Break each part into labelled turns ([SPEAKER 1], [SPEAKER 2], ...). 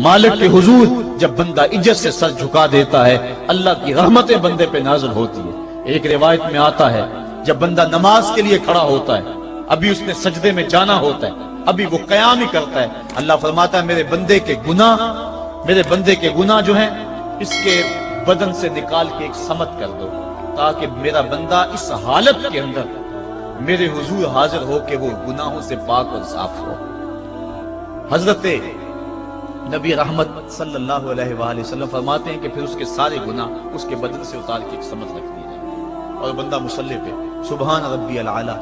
[SPEAKER 1] مالک کے حضور جب بندہ عزت سے سر جھکا دیتا ہے اللہ کی رحمتیں بندے پہ نازل ہوتی ہے۔ ایک روایت میں آتا ہے جب بندہ نماز کے لیے کھڑا ہوتا ہے، ابھی اس نے سجدے میں جانا ہوتا ہے، ابھی وہ قیام ہی کرتا ہے، اللہ فرماتا ہے میرے بندے کے گناہ جو ہیں اس کے بدن سے نکال کے ایک سمت کر دو، تاکہ میرا بندہ اس حالت کے اندر میرے حضور حاضر ہو کہ وہ گناہوں سے پاک اور صاف ہو۔ حضرت نبی رحمت صلی اللہ علیہ وآلہ وسلم فرماتے ہیں کہ پھر اس کے سارے گناہ اس کے بدن سے اتار کے ایک سمت رکھ دی جائے اور بندہ مصلی پہ سبحان ربی العالی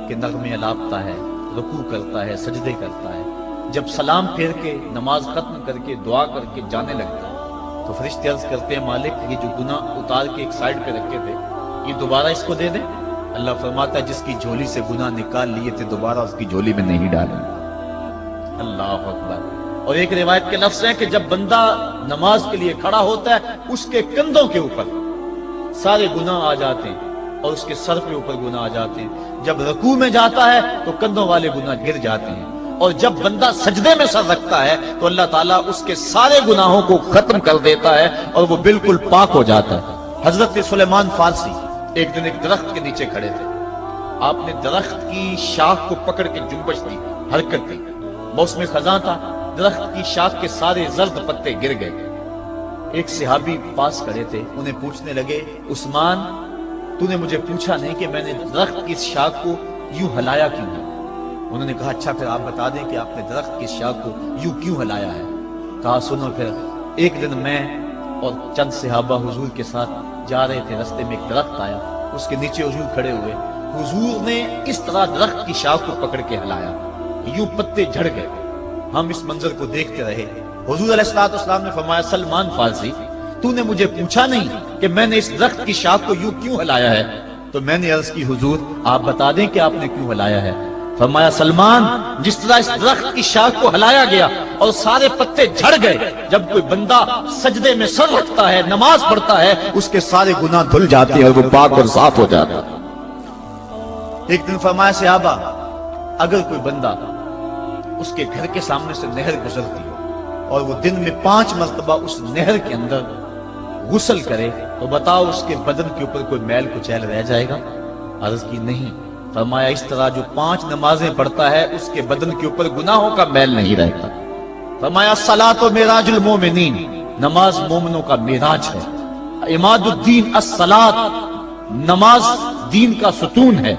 [SPEAKER 1] کے نغمے الاپتا ہے، رکوع کرتا ہے، سجدے کرتا ہے۔ جب سلام پھیر کے نماز ختم کر کے دعا کر کے جانے لگتا ہے تو فرشتے عرض کرتے ہیں مالک یہ جو گناہ اتار کے ایک سائیڈ پہ رکھے تھے یہ دوبارہ اس کو دے دیں؟ اللہ فرماتا ہے جس کی جھولی سے گناہ نکال لیے تھے دوبارہ اس کی جھولی میں نہیں ڈالیں۔ اللہ اکبر۔ اور ایک روایت کے لفظ ہیں کہ جب بندہ نماز کے لیے کھڑا ہوتا ہے اس کے کندھوں کے اوپر سارے گناہ آ جاتے ہیں اور اس کے سر پہ اوپر گناہ آ جاتے ہیں۔ جب رکوع میں جاتا ہے تو کندھوں والے گناہ گر جاتے ہیں، اور جب بندہ سجدے میں سر رکھتا ہے تو اللہ تعالیٰ اس کے سارے گناہوں کو ختم کر دیتا ہے اور وہ بالکل پاک ہو جاتا ہے۔ حضرت سلیمان فارسی ایک دن ایک درخت کے نیچے کھڑے تھے، آپ نے درخت کی شاخ کو پکڑ کے جنبش دی، حرکت دی، موسم خزاں تھا، درخت کی شاخ کے سارے زرد پتے گر گئے۔ ایک صحابی پاس کھڑے تھے، انہیں پوچھنے لگے عثمان تو نے مجھے پوچھا نہیں کہ میں نے درخت کی شاخ کو یوں ہلایا کیوں ہے؟ انہوں نے کہا اچھا پھر آپ بتا دیں کہ آپ نے درخت کی شاخ کو یوں کیوں ہلایا ہے؟ کہا سنو پھر ایک دن میں اور چند صحابہ حضور کے ساتھ جا رہے تھے، رستے میں ایک درخت آیا، اس کے نیچے حضور کھڑے ہوئے، حضور نے اس طرح درخت کی شاخ کو پکڑ کے ہلایا، یوں پتے جھڑ گئے، ہم اس منظر کو دیکھتے رہے۔ حضور علیہ السلام نے فرمایا سلمان فارسی تو نے مجھے پوچھا نہیں کہ میں نے اس درخت کی شاخ کو یوں کیوں ہلایا ہے؟ تو میں نے عرض کی حضور آپ بتا دیں کہ آپ نے کیوں ہلایا ہے؟ فرمایا سلمان جس طرح اس درخت کی شاخ کو ہلایا گیا اور سارے پتے جھڑ گئے، جب کوئی بندہ سجدے میں سر رکھتا ہے نماز پڑھتا ہے اس کے سارے گناہ دھل جاتے ہیں اور وہ پاک اور صاف ہو جاتا ہے۔ ایک دن فرمایا صحابہ اگر کوئی بندہ اس کے گھر کے سامنے سے نہر گزرتی ہو اور وہ دن میں 5 مرتبہ اس نہر کے اندر غسل کرے تو بتاؤ اس کے بدن کے اوپر کوئی میل کچیل رہ جائے گا؟ عرض کی نہیں۔ فرمایا اس طرح جو 5 نمازیں پڑھتا ہے اس کے بدن کے اوپر گناہوں کا میل نہیں رہتا۔ فرمایا الصلاۃ معراج المومنین، نماز مومنوں کا معراج ہے۔ عماد الدین الصلاۃ، نماز دین کا ستون ہے۔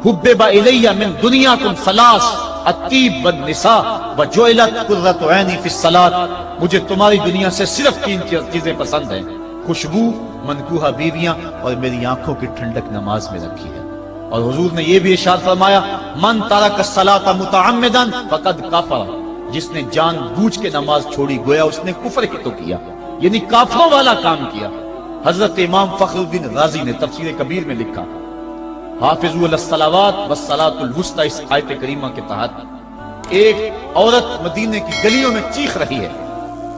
[SPEAKER 1] حبب الی من دنیاکم ثلاث، الطیب والنساء وجعلت قرۃ عینی فی الصلاۃ، مجھے تمہاری دنیا سے صرف 3 چیزیں پسند ہیں، خوشبو، منکوحہ بیویاں اور میری آنکھوں کی ٹھنڈک نماز میں رکھی ہے۔ اور حضور نے یہ بھی ارشاد فرمایا من ترک الصلاۃ متعمدا فقد کفر، جس نے جان بوجھ کے نماز چھوڑی گویا اس نے کفر ہی تو کیا، یعنی کافروں والا کام کیا۔ حضرت امام فخر الدین رازی نے تفسیر کبیر میں لکھا حافظوا علی الصلوات والصلاۃ الوسطی، اس آیت کریمہ کے تحت ایک عورت مدینے کی گلیوں میں چیخ رہی ہے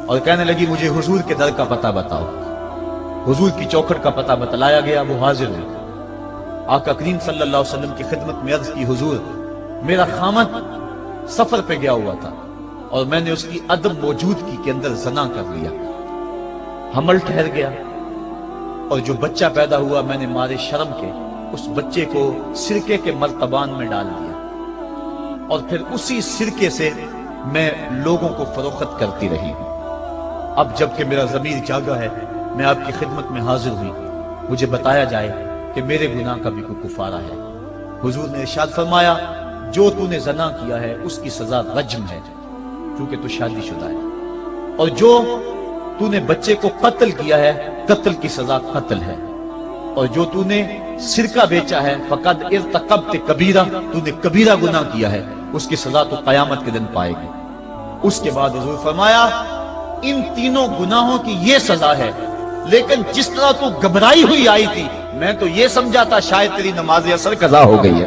[SPEAKER 1] اور کہنے لگی مجھے حضور کے در کا پتہ بتاؤ۔ حضور کی چوکھٹ کا پتہ بتلایا گیا، وہ حاضر ہوئی۔ آقا کریم صلی اللہ علیہ وسلم کی خدمت میں عرض کی حضور میرا خامد سفر پہ گیا ہوا تھا اور میں نے اس کی عدم موجودگی کے اندر زنا کر لیا، حمل ٹھہر گیا اور جو بچہ پیدا ہوا میں نے مارے شرم کے اس بچے کو سرکے کے مرتبان میں ڈال دیا اور پھر اسی سرکے سے میں لوگوں کو فروخت کرتی رہی ہوں۔ اب جب کہ میرا ضمیر جاگا ہے میں آپ کی خدمت میں حاضر ہوئی، مجھے بتایا جائے کہ میرے گناہ کا بھی کوئی کفارہ ہے۔ حضور نے ارشاد فرمایا جو تو نے زنا کیا ہے اس کی سزا رجم ہے کیونکہ تو شادی شدہ ہے، اور جو تو نے بچے کو قتل کیا ہے قتل کی سزا قتل ہے، اور جو تو نے سرکہ بیچا ہے فقد ارتکبت کبیرہ، تو نے کبیرہ گناہ کیا ہے، اس کی سزا تو قیامت کے دن پائے گی۔ اس کے بعد حضور فرمایا ان تینوں گناہوں کی یہ سزا ہے، لیکن جس طرح تو گھبرائی ہوئی آئی تھی میں تو یہ سمجھا تھا شاید تیری نماز اثر قضا ہو گئی ہے۔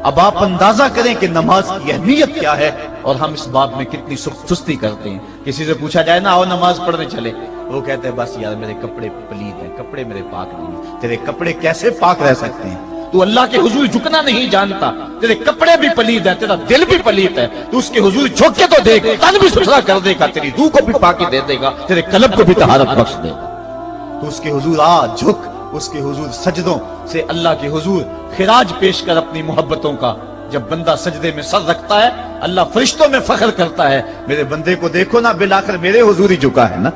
[SPEAKER 1] اب آپ اندازہ کریں کہ نماز کی اہمیت کیا ہے اور ہم اس باب میں کتنی سستی کرتے ہیں۔ کسی سے پوچھا جائے نا آؤ نماز پڑھنے چلے، وہ کہتے ہیں بس یار میرے کپڑے پلید ہیں، کپڑے میرے پاک نہیں ہیں۔ تیرے کپڑے کیسے پاک رہ سکتے ہیں؟ تو اللہ کے حضور جھکنا نہیں جانتا، تیرے کپڑے بھی پلید ہیں، تیرا دل بھی پلید ہے، تو اس کے حضور جھک کے تو دیکھ، تن بھی ستھرا کر دے گا، تیری روح کو بھی پاکی دے دے گا، تیرے قلب کو بھی طہارت بخش دے گا۔ تو اس کے حضور آ، جھک، اس کے حضور سجدوں سے اللہ کے حضور خراج پیش کر اپنی محبتوں کا۔ جب بندہ سجدے میں سر رکھتا ہے، اللہ فرشتوں میں فخر کرتا ہے، میرے بندے کو دیکھو نا، بالآخر میرے حضور ہی جھکا ہے نا،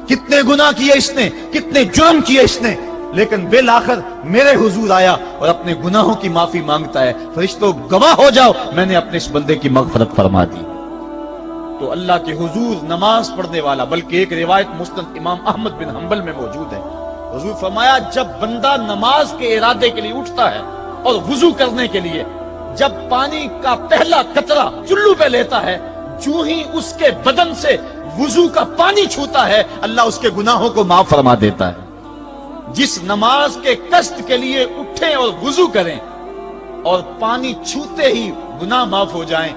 [SPEAKER 1] کتنے گناہ کیے اس نے، کتنے جرم کیے اس نے، لیکن بالآخر میرے حضور آیا اور اپنے گناہوں کی معافی مانگتا ہے۔ فرشتوں گواہ ہو جاؤ، میں نے اپنے اس بندے کی مغفرت فرما دی۔ تو اللہ کے حضور نماز پڑھنے والا، بلکہ ایک روایت مسند امام احمد بن حنبل میں موجود ہے، حضور فرمایا جب بندہ نماز کے ارادے کے لیے اٹھتا ہے اور وضو کرنے کے لیے، جب پانی کا پہلا قطرہ چلو پہ لیتا ہے، جو ہی اس کے بدن سے وضو کا پانی چھوتا ہے، اللہ اس کے گناہوں کو معاف فرما دیتا ہے۔ جس نماز کے قصد کے لیے اٹھیں اور وضو کریں اور پانی چھوتے ہی گناہ معاف ہو جائیں،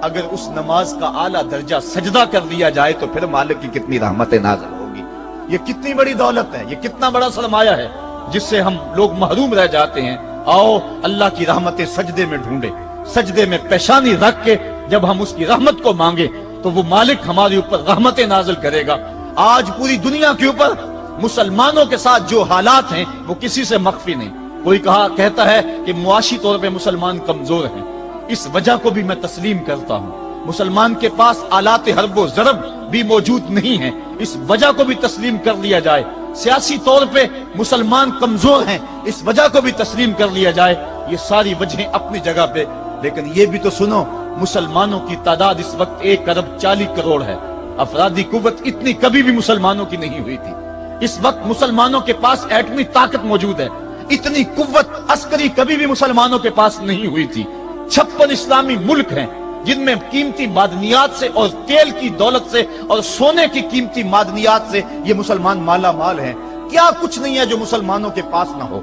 [SPEAKER 1] اگر اس نماز کا اعلیٰ درجہ سجدہ کر دیا جائے تو پھر مالک کی کتنی رحمت نازل ہوگی۔ یہ کتنی بڑی دولت ہے، یہ کتنا بڑا سرمایہ ہے جس سے ہم لوگ محروم رہ جاتے ہیں۔ آؤ اللہ کی رحمتیں سجدے میں ڈھونڈے، سجدے میں پیشانی رکھ کے جب ہم اس کی رحمت کو مانگے تو وہ مالک ہمارے اوپر رحمتیں نازل کرے گا۔ آج پوری دنیا کے اوپر مسلمانوں کے ساتھ جو حالات ہیں وہ کسی سے مخفی نہیں۔ کوئی کہتا ہے کہ معاشی طور پہ مسلمان کمزور ہیں، اس وجہ کو بھی میں تسلیم کرتا ہوں۔ مسلمان کے پاس آلات حرب و ضرب بھی موجود نہیں ہیں، اس وجہ کو بھی تسلیم کر لیا جائے۔ سیاسی طور پہ مسلمان کمزور ہیں، اس وجہ کو بھی تسلیم کر لیا جائے۔ یہ ساری وجہیں اپنی جگہ پہ، لیکن یہ بھی تو سنو، مسلمانوں کی تعداد اس وقت 1 ارب 40 کروڑ ہے۔ افرادی قوت اتنی کبھی بھی مسلمانوں کی نہیں ہوئی تھی۔ اس وقت مسلمانوں کے پاس ایٹمی طاقت موجود ہے، اتنی قوت عسکری کبھی بھی مسلمانوں کے پاس نہیں ہوئی تھی۔ 56 اسلامی ملک ہیں جن میں قیمتی معدنیات سے اور تیل کی دولت سے اور سونے کی قیمتی معدنیات سے یہ مسلمان مالا مال ہیں۔ کیا کچھ نہیں ہے جو مسلمانوں کے پاس نہ ہو،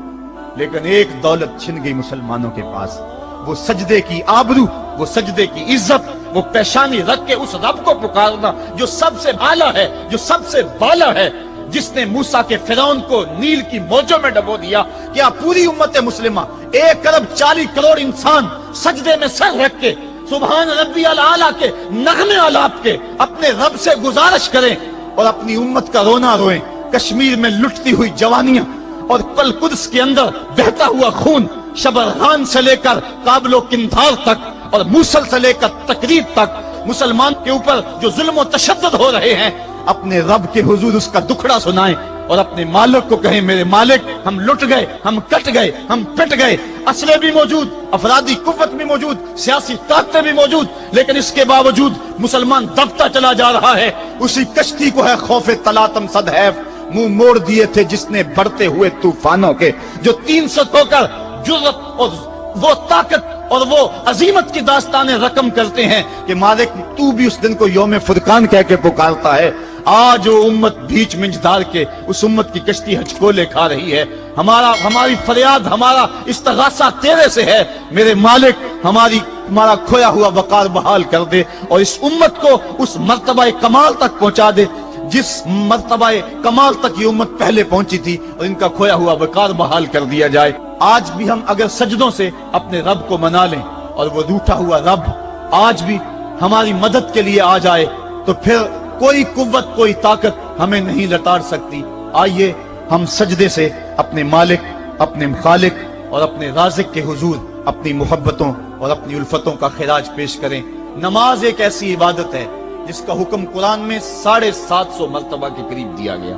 [SPEAKER 1] لیکن ایک دولت چھن گئی مسلمانوں کے پاس، وہ سجدے کی آبرو، وہ سجدے کی عزت، وہ پیشانی رکھ کے اس رب کو پکارنا جو سب سے اعلیٰ ہے، جو سب سے بالا ہے، جس نے موسیٰ کے فرعون کو نیل کی موجوں میں ڈبو دیا۔ کیا پوری امت مسلمہ 1 ارب 40 کروڑ انسان سجدے میں سر رکھ کے سبحان ربی الاعلیٰ کے نغمے آلاپ کے اپنے رب سے گزارش کریں اور اپنی امت کا رونا روئیں؟ کشمیر میں لٹتی ہوئی جوانیاں اور کل قدس کے اندر بہتا ہوا خون، شبرغان سے لے کر کابل و قندھار تک اور موصل سے لے کر تقریب تک مسلمان کے اوپر جو ظلم و تشدد ہو رہے ہیں، اپنے رب کے حضور اس کا دکھڑا سنائیں اور اپنے مالک کو کہیں میرے مالک ہم لٹ گئے، ہم کٹ گئے، ہم پٹ گئے۔ اسلحے بھی موجود، افرادی قوت بھی موجود، سیاسی طاقتیں بھی موجود، لیکن اس کے باوجود مسلمان دبتا چلا جا رہا ہے۔ اسی کشتی کو ہے خوف تلاطم صدحیف منہ موڑ دیے تھے جس نے بڑھتے ہوئے طوفانوں کے، جو 300 ہو کر جرأت اور وہ طاقت اور وہ عظیمت کی داستانیں رقم کرتے ہیں کہ مالک تو بھی اس دن کو یوم فرقان کہہ کے پکارتا ہے۔ آج وہ امت بیچ منجدار کے اس امت کی کشتی ہچکولے کھا رہی ہے۔ ہماری فریاد، ہمارا استغاثہ تیرے سے ہے، میرے مالک ہمارا کھویا ہوا وقار بحال کر دے اور اس امت کو اس مرتبہ کمال تک پہنچا دے جس مرتبہ کمال تک یہ امت پہلے پہنچی تھی، اور ان کا کھویا ہوا وقار بحال کر دیا جائے۔ آج بھی ہم اگر سجدوں سے اپنے رب کو منا لیں اور وہ روٹھا ہوا رب آج بھی ہماری مدد کے لیے آ جائے تو پھر کوئی قوت، کوئی طاقت ہمیں نہیں لتاڑ سکتی۔ آئیے ہم سجدے سے اپنے مالک، اپنے خالق اور اپنے رازق کے حضور اپنی محبتوں اور اپنی الفتوں کا خراج پیش کریں۔ نماز ایک ایسی عبادت ہے جس کا حکم قرآن میں 750 مرتبہ کے قریب دیا گیا۔